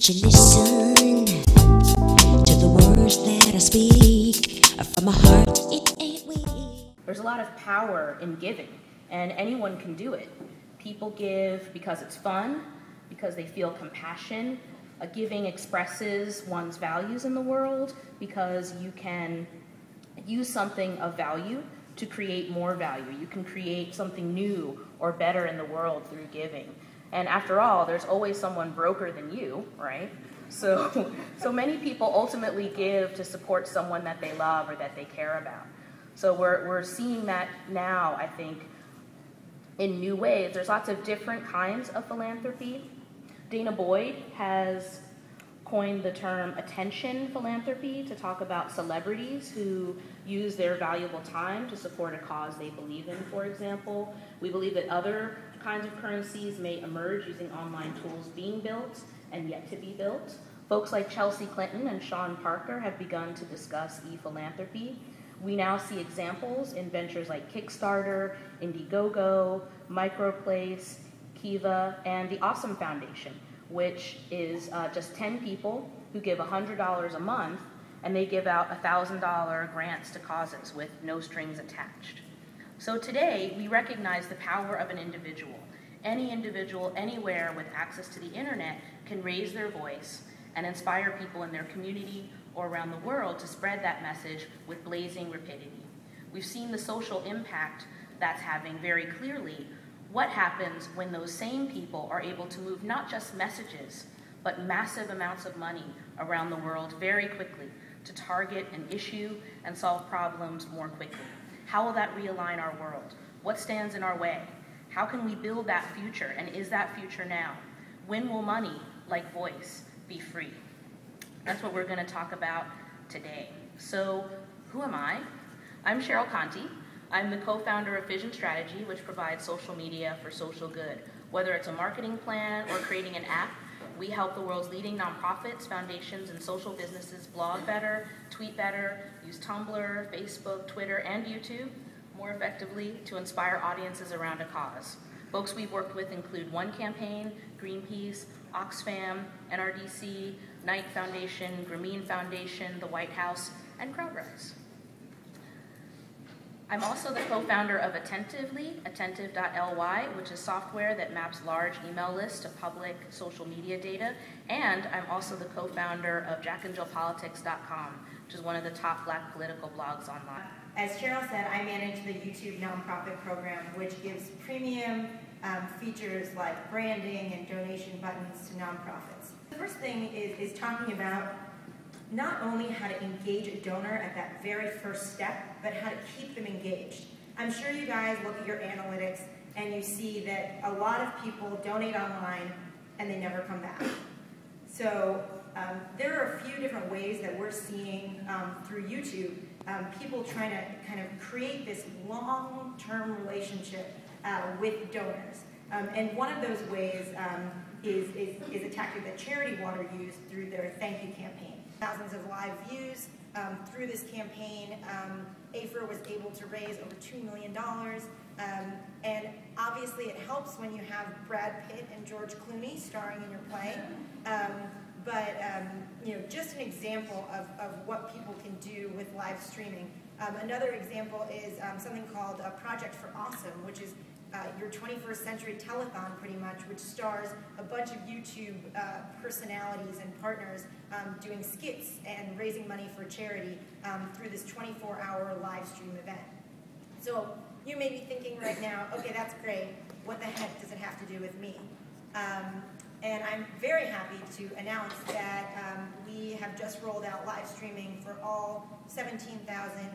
Won't you listen to the words that I speak from my heart? It ain't weak. There's a lot of power in giving, and anyone can do it. People give because it's fun, because they feel compassion. Giving expresses one's values in the world because you can use something of value to create more value. You can create something new or better in the world through giving. And after all, there's always someone broker than you, right? So many people ultimately give to support someone that they love or that they care about. So we're seeing that now, I think, in new ways. There's lots of different kinds of philanthropy. Dana Boyd has coined the term attention philanthropy to talk about celebrities who use their valuable time to support a cause they believe in, for example. We believe that other kinds of currencies may emerge using online tools being built and yet to be built. Folks like Chelsea Clinton and Sean Parker have begun to discuss e-philanthropy. We now see examples in ventures like Kickstarter, Indiegogo, Microplace, Kiva, and the Awesome Foundation, which is just 10 people who give $100 a month, and they give out $1,000 grants to causes with no strings attached. So today, we recognize the power of an individual. Any individual anywhere with access to the internet can raise their voice and inspire people in their community or around the world to spread that message with blazing rapidity. We've seen the social impact that's having very clearly. What happens when those same people are able to move not just messages, but massive amounts of money around the world very quickly to target an issue and solve problems more quickly? How will that realign our world? What stands in our way? How can we build that future, and is that future now? When will money, like voice, be free? That's what we're going to talk about today. So, who am I? I'm Cheryl Contee. I'm the co-founder of Fission Strategy, which provides social media for social good. Whether it's a marketing plan or creating an app, we help the world's leading nonprofits, foundations, and social businesses blog better, tweet better, use Tumblr, Facebook, Twitter, and YouTube more effectively to inspire audiences around a cause. Folks we've worked with include One Campaign, Greenpeace, Oxfam, NRDC, Knight Foundation, Grameen Foundation, the White House, and Crowdrise. I'm also the co-founder of Attentively, attentive.ly, which is software that maps large email lists to public social media data. And I'm also the co-founder of jackandjillpolitics.com, which is one of the top Black political blogs online. As Cheryl said, I manage the YouTube nonprofit program, which gives premium features like branding and donation buttons to nonprofits. The first thing is talking about not only how to engage a donor at that very first step, but how to keep them engaged. I'm sure you guys look at your analytics and you see that a lot of people donate online and they never come back. So there are a few different ways that we're seeing through YouTube people trying to kind of create this long-term relationship with donors. And one of those ways is a tactic that Charity Water used through their Thank You campaign. Thousands of live views through this campaign. AFER was able to raise over $2 million. And obviously it helps when you have Brad Pitt and George Clooney starring in your play. You know, just an example of what people can do with live streaming. Another example is something called Project for Awesome, which is your 21st century telethon, pretty much, which stars a bunch of YouTube personalities and partners doing skits and raising money for charity through this 24-hour live stream event. So you may be thinking right now, okay, that's great. What the heck does it have to do with me? And I'm very happy to announce that we have just rolled out live streaming for all 17,000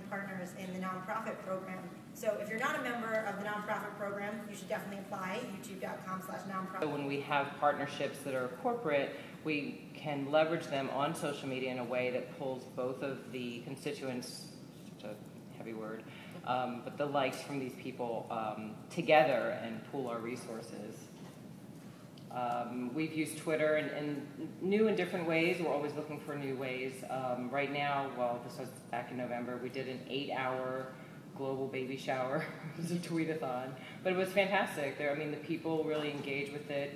partners in the nonprofit program. So if you're not a member of the nonprofit program, you should definitely apply, youtube.com/nonprofit. When we have partnerships that are corporate, we can leverage them on social media in a way that pulls both of the constituents, such a heavy word, but the likes from these people together and pool our resources. We've used Twitter in new and different ways. We're always looking for new ways. Right now, well, this was back in November, we did an 8-hour global baby shower. It was a tweet-a-thon, but it was fantastic. I mean, the people really engaged with it.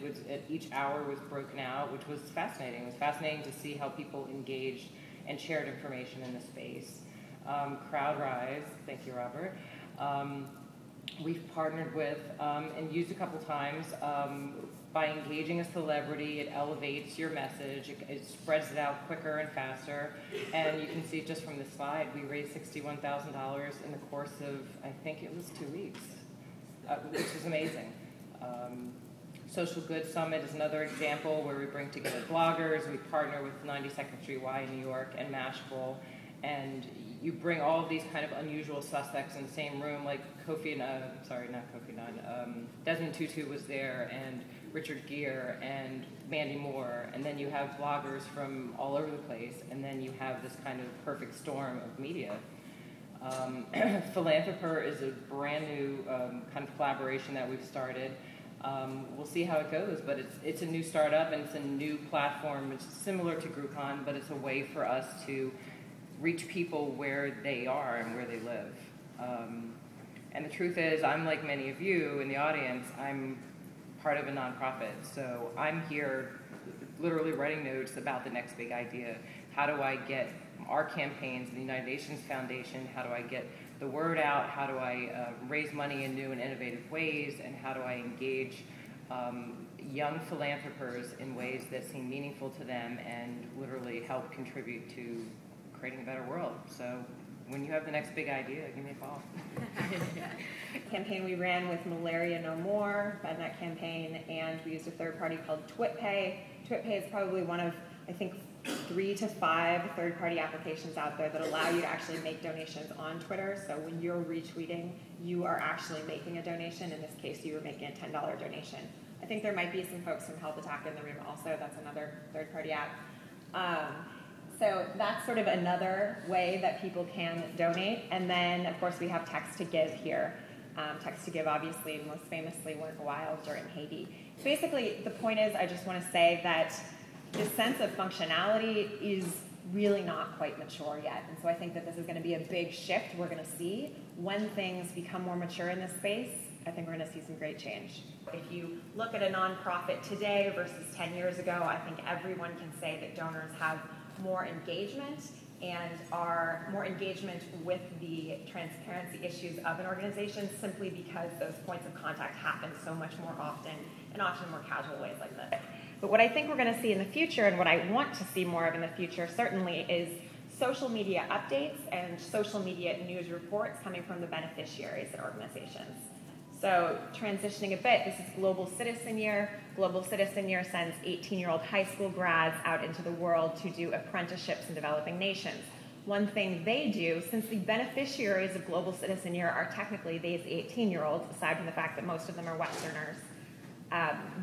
Each hour was broken out, which was fascinating. It was fascinating to see how people engaged and shared information in the space. Crowdrise, thank you, Robert. We've partnered with and used a couple times. By engaging a celebrity, it elevates your message, it spreads it out quicker and faster, and you can see just from this slide, we raised $61,000 in the course of, I think it was 2 weeks, which is amazing. Social Good Summit is another example where we bring together bloggers. We partner with 92nd Street Y in New York and Mashable, and you bring all of these kind of unusual suspects in the same room, like Desmond Tutu was there, and Richard Gere, and Mandy Moore, and then you have bloggers from all over the place, and then you have this kind of perfect storm of media. Philanthropy is a brand new kind of collaboration that we've started. We'll see how it goes, but it's a new startup, and it's a new platform. It's similar to Groupon, but it's a way for us to reach people where they are and where they live. And the truth is, I'm like many of you in the audience, I'm part of a nonprofit. So I'm here literally writing notes about the next big idea. How do I get our campaigns, the United Nations Foundation, how do I get the word out? How do I raise money in new and innovative ways? And how do I engage young philanthropers in ways that seem meaningful to them and literally help contribute to creating a better world? So when you have the next big idea, give me a call. Campaign we ran with Malaria No More, by that campaign, and we used a third party called TwitPay. TwitPay is probably one of, I think, 3 to 5 third-party applications out there that allow you to actually make donations on Twitter. So when you're retweeting, you are actually making a donation. In this case, you were making a $10 donation. I think there might be some folks from Health Attack in the room also. That's another third-party app. So that's sort of another way that people can donate. And then, of course, we have Text to Give here. Text to Give, obviously, most famously went wild during Haiti. So basically, the point is, I just want to say that this sense of functionality is really not quite mature yet. And so I think that this is going to be a big shift we're going to see. When things become more mature in this space, I think we're going to see some great change. If you look at a nonprofit today versus 10 years ago, I think everyone can say that donors have more engagement and are more engagement with the transparency issues of an organization simply because those points of contact happen so much more often and often more casual ways like this. But what I think we're going to see in the future, and what I want to see more of in the future certainly, is social media updates and social media news reports coming from the beneficiaries at organizations. So transitioning a bit, this is Global Citizen Year. Global Citizen Year sends 18-year-old high school grads out into the world to do apprenticeships in developing nations. One thing they do, since the beneficiaries of Global Citizen Year are technically these 18-year-olds, aside from the fact that most of them are Westerners,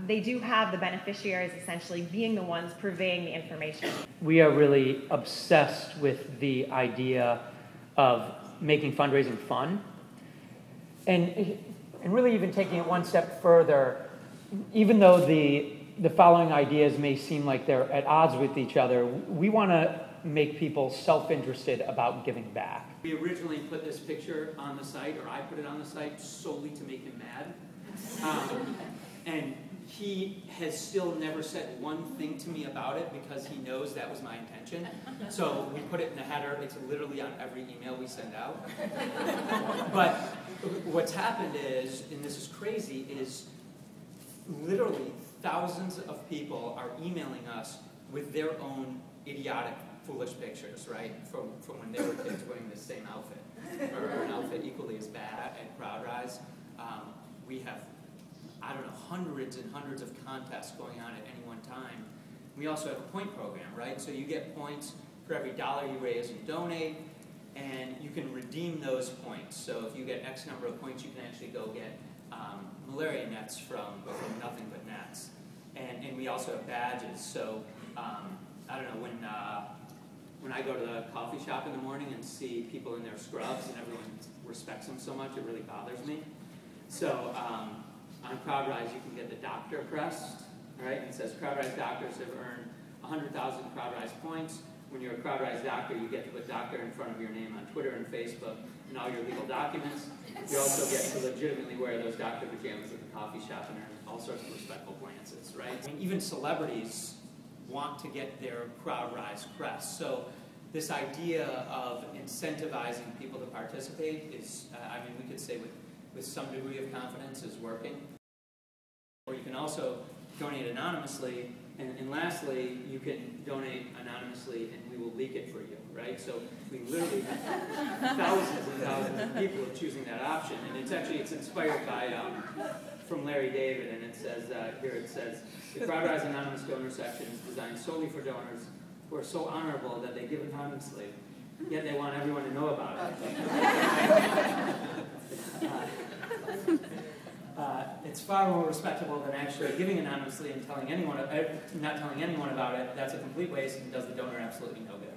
they do have the beneficiaries essentially being the ones purveying the information. We are really obsessed with the idea of making fundraising fun. And really even taking it one step further, even though the following ideas may seem like they're at odds with each other, we want to make people self-interested about giving back. We originally put this picture on the site, or I put it on the site, solely to make him mad. And he has still never said one thing to me about it because he knows that was my intention. So we put it in the header. It's literally on every email we send out. But what's happened is, and this is crazy, is literally thousands of people are emailing us with their own idiotic, foolish pictures, right? From when they were kids wearing the same outfit, or an outfit equally as bad at Crowdrise. We have, I don't know, hundreds and hundreds of contests going on at any one time. We also have a point program, right? So you get points for every $1 you raise and donate, and you can redeem those points. So if you get X number of points, you can actually go get malaria nets from Nothing But Nets. And we also have badges. So I don't know, when I go to the coffee shop in the morning and see people in their scrubs and everyone respects them so much, it really bothers me. So on Crowdrise, you can get the doctor crest, right? And it says Crowdrise doctors have earned 100,000 Crowdrise points. when you're a Crowdrise doctor, you get to put doctor in front of your name on Twitter and Facebook and all your legal documents. You also get to legitimately wear those doctor pajamas at the coffee shop and earn all sorts of respectful glances, right? I mean, even celebrities want to get their Crowdrise crest. So this idea of incentivizing people to participate is, I mean, we could say with some degree of confidence is working. Or you can also donate anonymously, and lastly, you can donate anonymously and we will leak it for you, right? So we literally have thousands and thousands of people choosing that option, and it's inspired by, from Larry David, and it says, here it says, the Crowdrise Anonymous Donor section is designed solely for donors who are so honorable that they give anonymously, yet they want everyone to know about it. It's far more respectable than actually giving anonymously and telling anyone, not telling anyone about it. That's a complete waste and does the donor absolutely no good.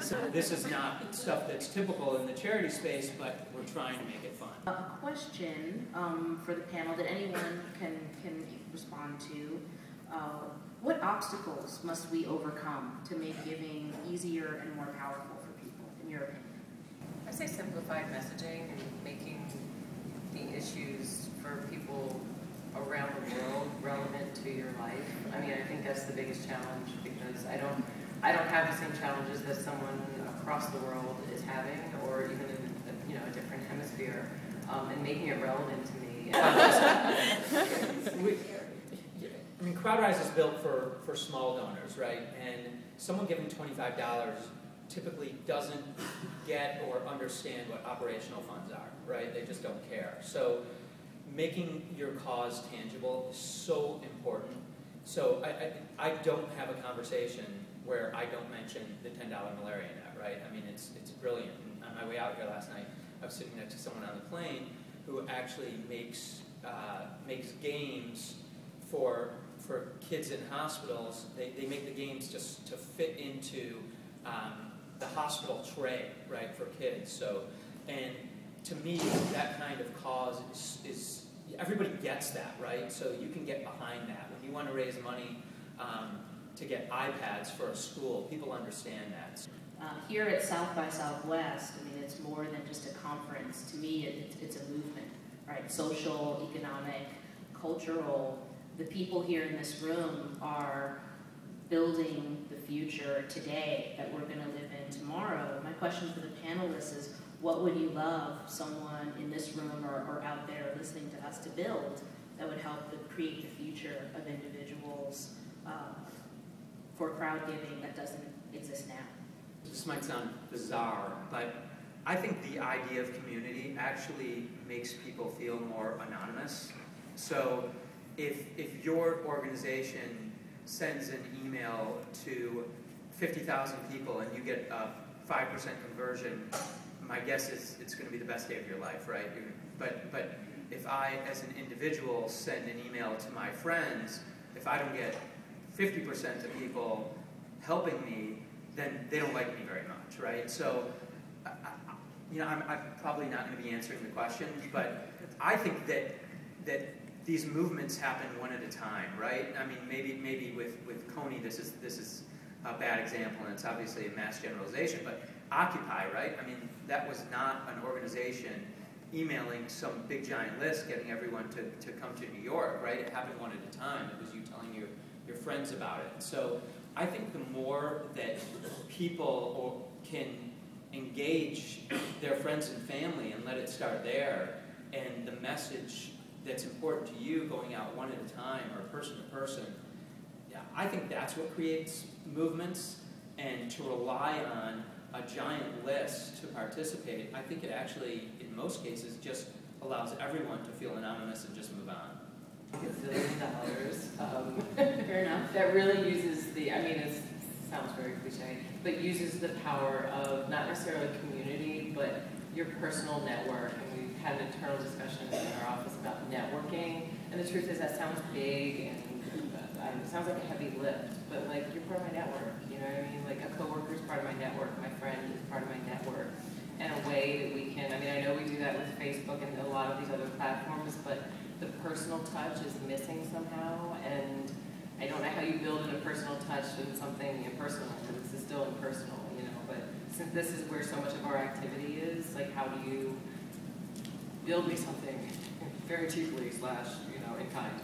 So this is not stuff that's typical in the charity space, but we're trying to make it fun. A question for the panel that anyone can respond to. What obstacles must we overcome to make giving easier and more powerful for people, in your opinion? I say simplified messaging and making the issues for people around the world relevant to your life. I mean, I think that's the biggest challenge, because I don't have the same challenges that someone across the world is having, or even in a different hemisphere, and making it relevant to me. I mean, Crowdrise is built for small donors, right? And someone giving $25 typically doesn't get or understand what operational funds are, right? They just don't care. So making your cause tangible is so important. So I don't have a conversation where I don't mention the $10 malaria net, right? I mean, it's brilliant. And on my way out here last night, I was sitting next to someone on the plane who actually makes games for kids in hospitals. They make the games just to fit into the hospital tray, right, for kids. So, and to me, that kind of cause is everybody gets that, right? So you can get behind that. When you want to raise money to get iPads for a school, people understand that. Here at South by Southwest, I mean, it's more than just a conference. To me, it's a movement, right? Social, economic, cultural. The people here in this room are building the future today that we're going to live in tomorrow. My question for the panelists is, what would you love someone in this room or out there listening to us to build that would help to create the future of individuals for crowd giving that doesn't exist now? This might sound bizarre, but I think the idea of community actually makes people feel more anonymous. So if your organization sends an email to 50,000 people and you get a 5% conversion, my guess is it's going to be the best day of your life, right? But if I, as an individual, send an email to my friends, if I don't get 50% of people helping me, then they don't like me very much, right? So, I'm probably not going to be answering the question, but I think that these movements happen one at a time, right? I mean, maybe with Coney, this is a bad example, and it's obviously a mass generalization, but Occupy, right? I mean, that was not an organization emailing some big giant list getting everyone to come to New York, right? It happened one at a time. It was you telling your friends about it. So I think the more that people can engage their friends and family and let it start there, and the message that's important to you going out one at a time or person to person, yeah, I think that's what creates movements. And to rely on a giant list to participate, I think it actually, in most cases, just allows everyone to feel anonymous and just move on. $1 billion. Fair enough. That really uses it sounds very cliche, but uses the power of not necessarily community, but your personal network. And we've had an internal discussion in our office about networking. And the truth is that sounds big and it sounds like a heavy lift, but like you're part of my network, you know what I mean? Like a coworker is part of my network, my friend is part of my network. And a way that we can, I know we do that with Facebook and a lot of these other platforms, but the personal touch is missing somehow, and I don't know how you build in a personal touch and something impersonal, because this is still impersonal, you know, but since this is where so much of our activity is, like how do you build me something very cheaply / you know, in kind,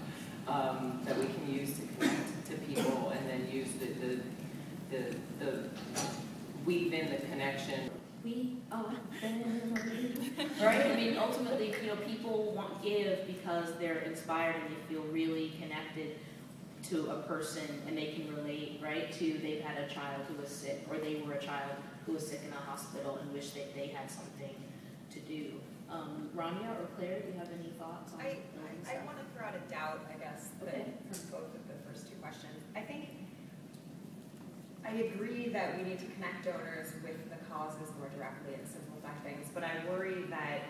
that we can use to connect to people, and then use the weave in the connection. We are family, right? I mean, ultimately, you know, people give because they're inspired and they feel really connected to a person, and they can relate, right? To they've had a child who was sick, or they were a child who was sick in a hospital and wish that they had something to do. Ramya or Claire, do you have any thoughts on I want to throw out a doubt, I guess, okay, from both of the first two questions. I think I agree that we need to connect donors with the causes more directly and simplify things, but I worry that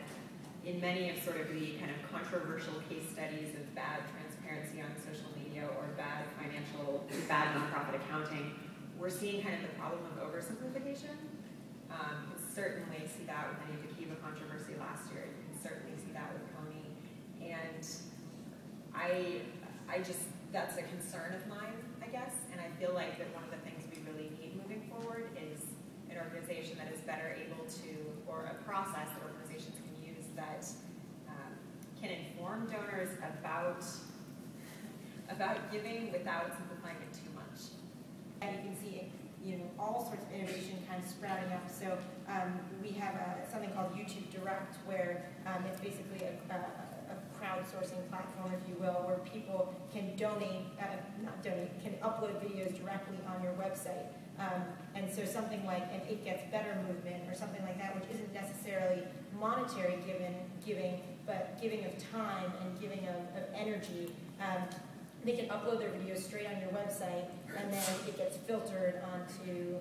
in many of sort of the kind of controversial case studies of bad transparency on social media or bad nonprofit accounting, we're seeing kind of the problem of oversimplification. You can certainly see that with any Dakin controversy last year. You can certainly see that with Contee. And I just, that's a concern of mine, I guess. And I feel like that one of the things we really need moving forward is an organization that is better able to, or a process that organizations can use that can inform donors about giving without simplifying it too much. And you can see, you know, all sorts of innovation kind of sprouting up. So we have something called YouTube Direct, where it's basically a crowdsourcing platform, if you will, where people can can upload videos directly on your website. And so something like an It Gets Better movement or something like that, which isn't necessarily monetary giving, but giving of time and giving of energy. They can upload their videos straight on your website, and then it gets filtered onto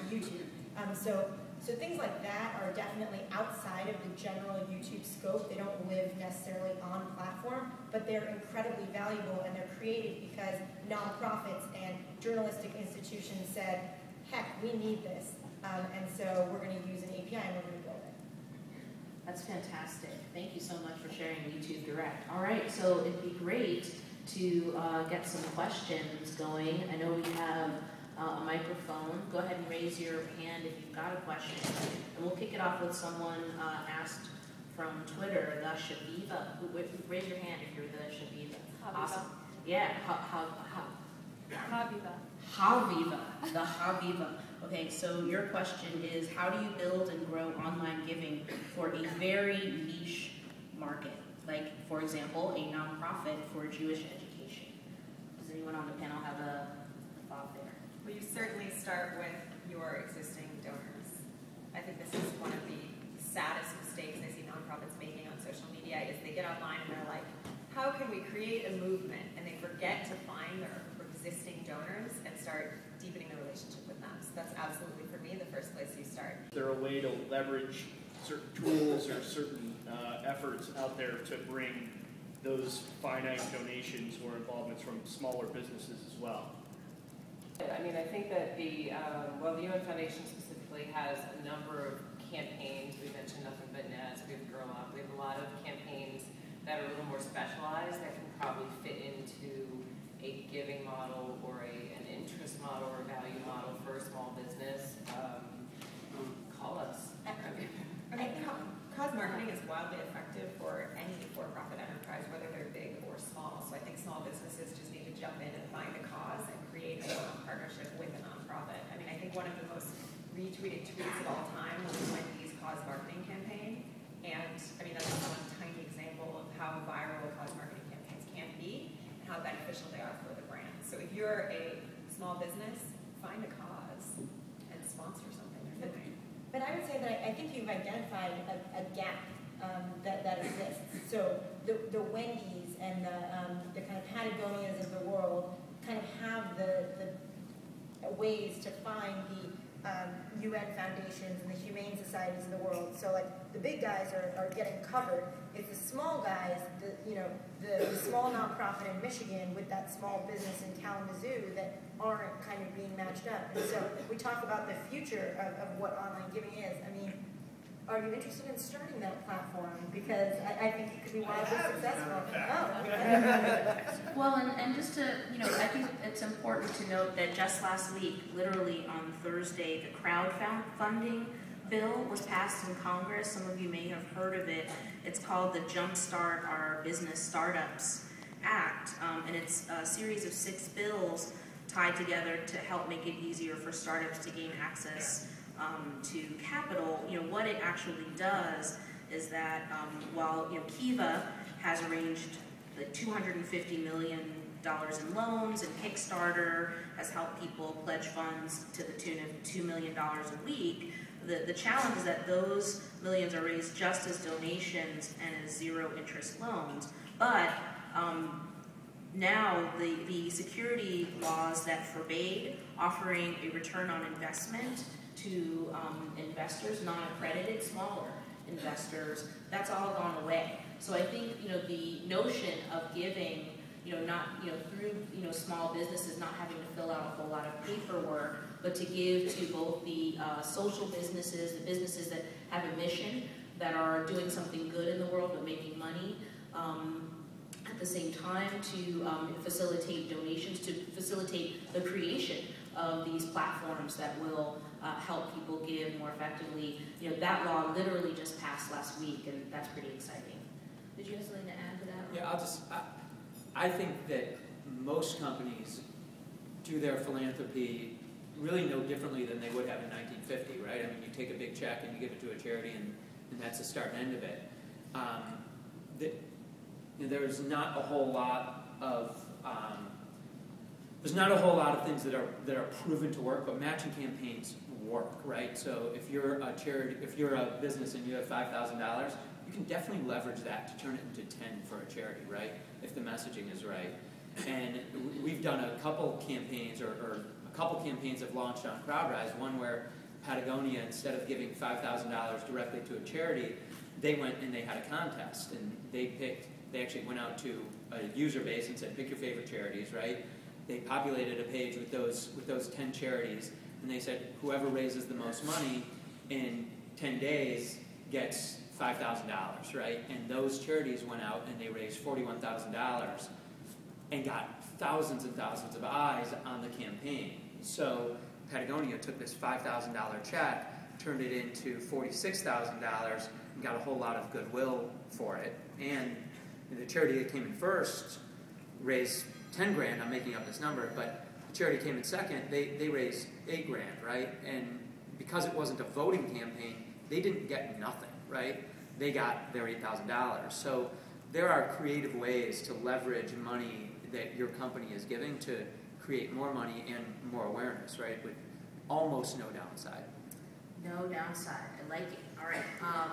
YouTube. So things like that are definitely outside of the general YouTube scope. They don't live necessarily on platform, but they're incredibly valuable, and they're created because nonprofits and journalistic institutions said, heck, we need this, and so we're going to use an API and we're going to build it. that's fantastic. Thank you so much for sharing YouTube Direct. All right, so it'd be great to get some questions going. I know we have a microphone. Go ahead and raise your hand if you've got a question. And we'll kick it off with someone asked from Twitter, the Shaviva. Raise your hand if you're the Shaviva. Awesome. Yeah, Haviva, the Haviva. Okay, so your question is, how do you build and grow online giving for a very niche market? Like, for example, a nonprofit for Jewish education. Does anyone on the panel have a thought there? Well, you certainly start with your existing donors. I think this is one of the saddest mistakes I see nonprofits making on social media is they get online and they're like, how can we create a movement? And they forget to find their existing donors and start deepening the relationship with them. So that's absolutely, for me, the first place you start. Is there a way to leverage certain tools or certain efforts out there to bring those finite donations or involvements from smaller businesses as well? I mean, I think that the UN Foundation specifically has a number of campaigns. We mentioned Nothing But Nets, we have Girl Up, we have a lot of campaigns that are a little more specialized that can probably fit into a giving model or an interest model or value model for a small business. Call us. I mean, cause marketing is wildly effective for any for-profit enterprise, whether they're big or small. So I think small businesses just need to jump in and find a cause and create a partnership with a nonprofit. I mean, I think one of the most retweeted tweets of all time was Wendy's cause marketing campaign. And I mean, that's one tiny example of how viral cause marketing campaigns can be and how beneficial they are for the brand. So if you're a small business, find a cause and sponsor something they're doing. But I would say that I think you've identified a gap that exists. So the Wendy's and the kind of Patagonias of the world kind of have the ways to find the UN foundations and the humane societies of the world. So like the big guys are getting covered. It's the small guys, the small nonprofit in Michigan with that small business in Kalamazoo that aren't kind of being matched up. And so we talk about the future of what online giving is. I mean, are you interested in starting that platform? Because I think it could be wildly successful. Oh. Well, and just to, I think it's important to note that just last week, literally on Thursday, the crowdfunding bill was passed in Congress. Some of you may have heard of it. It's called the Jumpstart Our Business Startups Act, and it's a series of 6 bills tied together to help make it easier for startups to gain access to capital. What it actually does is that while Kiva has arranged the $250 million in loans, and Kickstarter has helped people pledge funds to the tune of $2 million a week, the challenge is that those millions are raised just as donations and as zero interest loans. But now the security laws that forbade offering a return on investment to investors, non-accredited, smaller investors, that's all gone away. So I think the notion of giving, not through small businesses not having to fill out a whole lot of paperwork, but to give to both the social businesses, the businesses that have a mission, that are doing something good in the world but making money, at the same time to facilitate donations, to facilitate the creation of these platforms that will help people give more effectively. That law literally just passed last week, and that's pretty exciting. Did you have something to add to that? Yeah, I think that most companies do their philanthropy really no differently than they would have in 1950, right? I mean, you take a big check and you give it to a charity, and that's the start and end of it. There's not a whole lot of things that are proven to work, but matching campaigns work, right? So if you're a charity, if you're a business and you have $5,000, you can definitely leverage that to turn it into 10 for a charity, right? If the messaging is right. And we've done a couple campaigns, or a couple campaigns have launched on Crowdrise. One where Patagonia, instead of giving $5,000 directly to a charity, they went and they had a contest, and they actually went out to a user base and said, pick your favorite charities, right? They populated a page with those 10 charities, and they said, whoever raises the most money in 10 days gets $5,000, right? And those charities went out and they raised $41,000 and got thousands and thousands of eyes on the campaign. So Patagonia took this $5,000 check, turned it into $46,000, and got a whole lot of goodwill for it. And the charity that came in first raised 10 grand, I'm making up this number, but the charity came in second, they raised 8 grand, right? And because it wasn't a voting campaign, they didn't get nothing, right? They got their $8,000. So there are creative ways to leverage money that your company is giving to create more money and more awareness, right? With almost no downside. No downside. I like it. All right.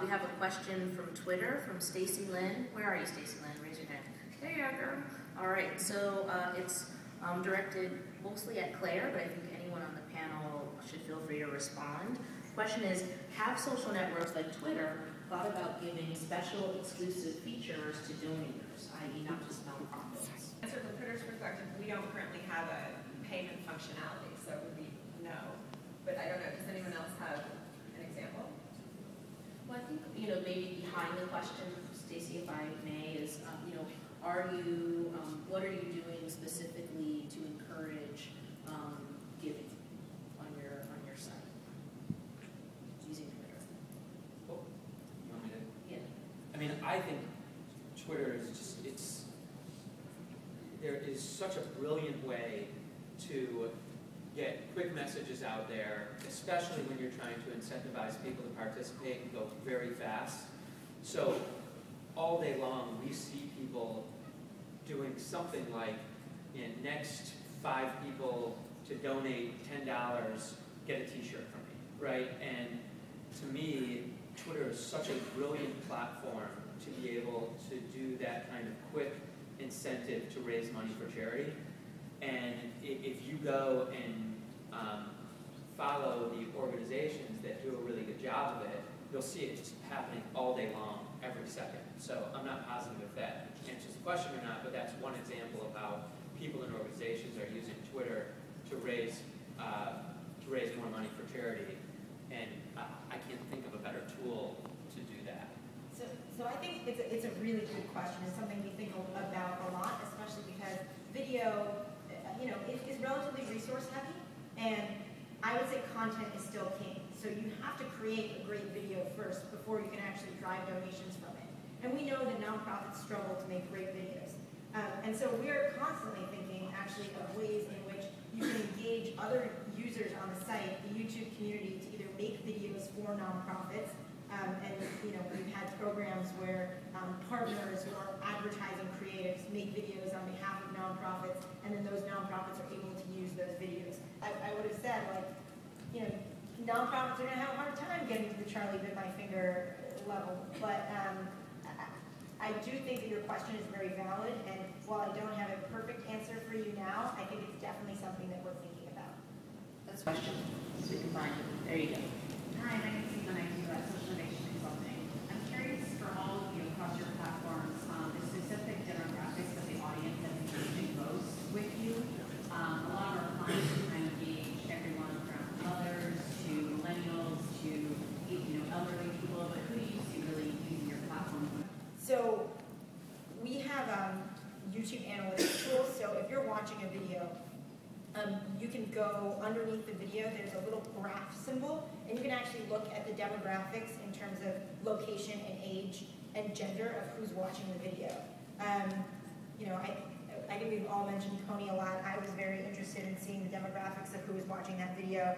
We have a question from Twitter from Stacy Lynn. Where are you, Stacy Lynn? Raise your hand. There you are, girl. All right. So it's directed mostly at Claire, but I think anyone on the panel should feel free to respond. The question is, have social networks like Twitter thought about giving special exclusive features to donors, i.e. not just nonprofits? Answer from Twitter's perspective, we don't currently have a payment functionality, so it would be no. But I don't know, does anyone else have an example? Well, I think, maybe behind the question, Stacey, if I may, is, what are you doing specifically to encourage giving on your site using Twitter? Well, you want me to? Yeah. I mean, I think Twitter is just, there is such a brilliant way to get quick messages out there, especially when you're trying to incentivize people to participate and go very fast. So all day long, we see people doing something like, next 5 people to donate $10, get a t-shirt from me, right? And to me, Twitter is such a brilliant platform to be able to do that kind of quick incentive to raise money for charity. And if you go and follow the organizations that do a really good job of it, you'll see it just happening all day long, every second. So I'm not positive if that answers the question or not, but that's one example of how people and organizations are using Twitter to raise more money for charity. And I can't think of a better tool So I think it's a really good question. It's something we think about a lot, especially because video, is relatively resource heavy, and I would say content is still king. So you have to create a great video first before you can actually drive donations from it. And we know that nonprofits struggle to make great videos. And so we're constantly thinking actually of ways in which you can engage other users on the site, the YouTube community, to either make videos for nonprofits, and we've had programs where partners or advertising creatives make videos on behalf of nonprofits, and then those nonprofits are able to use those videos. I would have said, nonprofits are going to have a hard time getting to the Charlie bit my finger level, but I do think that your question is very valid, and while I don't have a perfect answer for you now, I think it's definitely something that we're thinking about. That's a question, so we can find it. There you go. Hi, my name is Ethan. I do social innovation consulting. I'm curious for all of you across your platforms, the specific demographics of the audience that's engaging most with you. A lot of our clients kind of engage everyone from mothers to millennials to elderly people, but who do you see really using your platform? So we have YouTube analytics tools. So if you're watching a video, you can go underneath the video. There's a little graph symbol, and you can actually look at the demographics in terms of location and age and gender of who's watching the video. I think we've all mentioned Coney a lot. I was very interested in seeing the demographics of who was watching that video.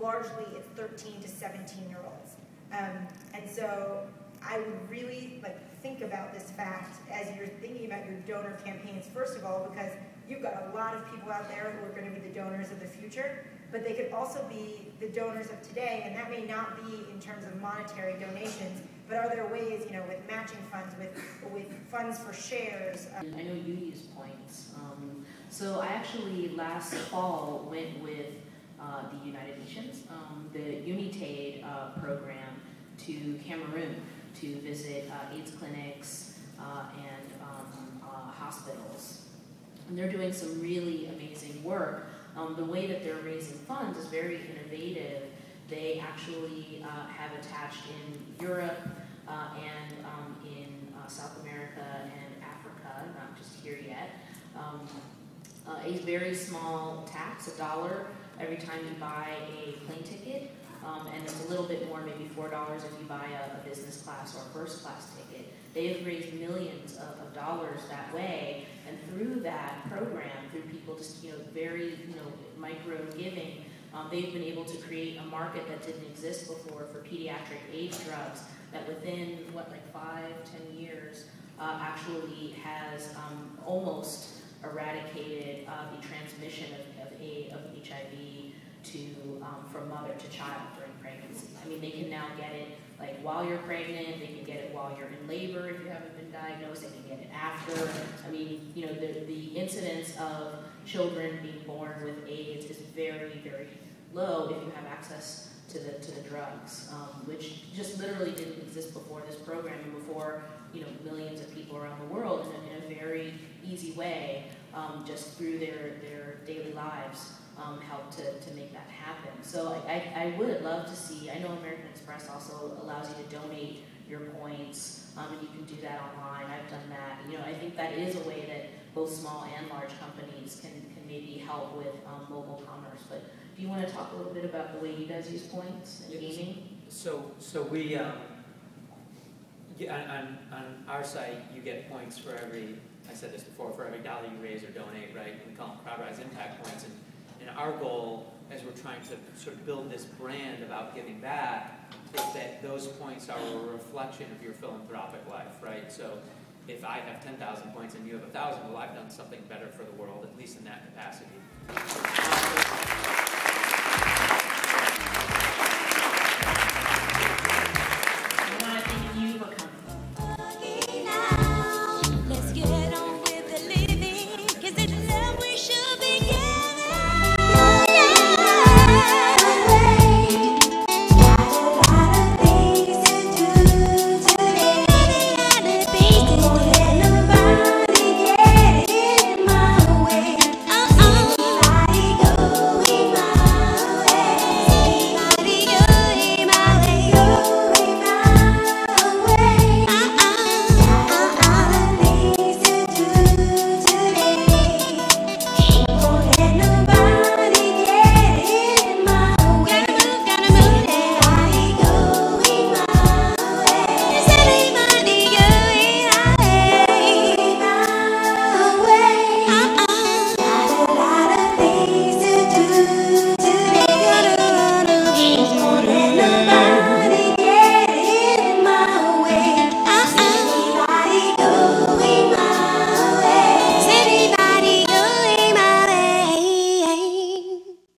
Largely it's 13 to 17-year-olds. And so I would really think about this fact as you're thinking about your donor campaigns, first of all, because you've got a lot of people out there who are going to be the donors of the future, but they could also be the donors of today, and that may not be in terms of monetary donations, but are there ways, with matching funds, with funds for shares? I know you use points. So I actually last fall went with the United Nations, the UNITAID program, to Cameroon to visit AIDS clinics and hospitals. And they're doing some really amazing work. The way that they're raising funds is very innovative. They actually have attached in Europe and in South America and Africa, not just here yet, a very small tax, $1 every time you buy a plane ticket, and it's a little bit more, maybe $4 if you buy a business class or first class ticket. They've raised millions of dollars that way, and through that program, through people just very micro giving, they've been able to create a market that didn't exist before for pediatric AIDS drugs that within 5-10 years actually has almost eradicated the transmission of HIV from mother to child during pregnancy. I mean, they can now get it while you're pregnant, they can get it while you're in labor if you haven't been diagnosed, they can get it after. I mean, the incidence of children being born with AIDS is very, very low if you have access to the drugs, which just literally didn't exist before this program and before millions of people around the world in a very easy way, just through their daily lives. Help to make that happen. So I would love to see, I know American Express also allows you to donate your points, and you can do that online. I've done that. I think that is a way that both small and large companies can maybe help with mobile commerce. But do you want to talk a little bit about the way you guys use points and gaming? So we, on our site, you get points for every, I said this before, for every dollar you raise or donate, right? We call them Crowdrise impact points. And our goal, as we're trying to sort of build this brand about giving back, is that those points are a reflection of your philanthropic life, right? So if I have 10,000 points and you have 1,000, well, I've done something better for the world, at least in that capacity.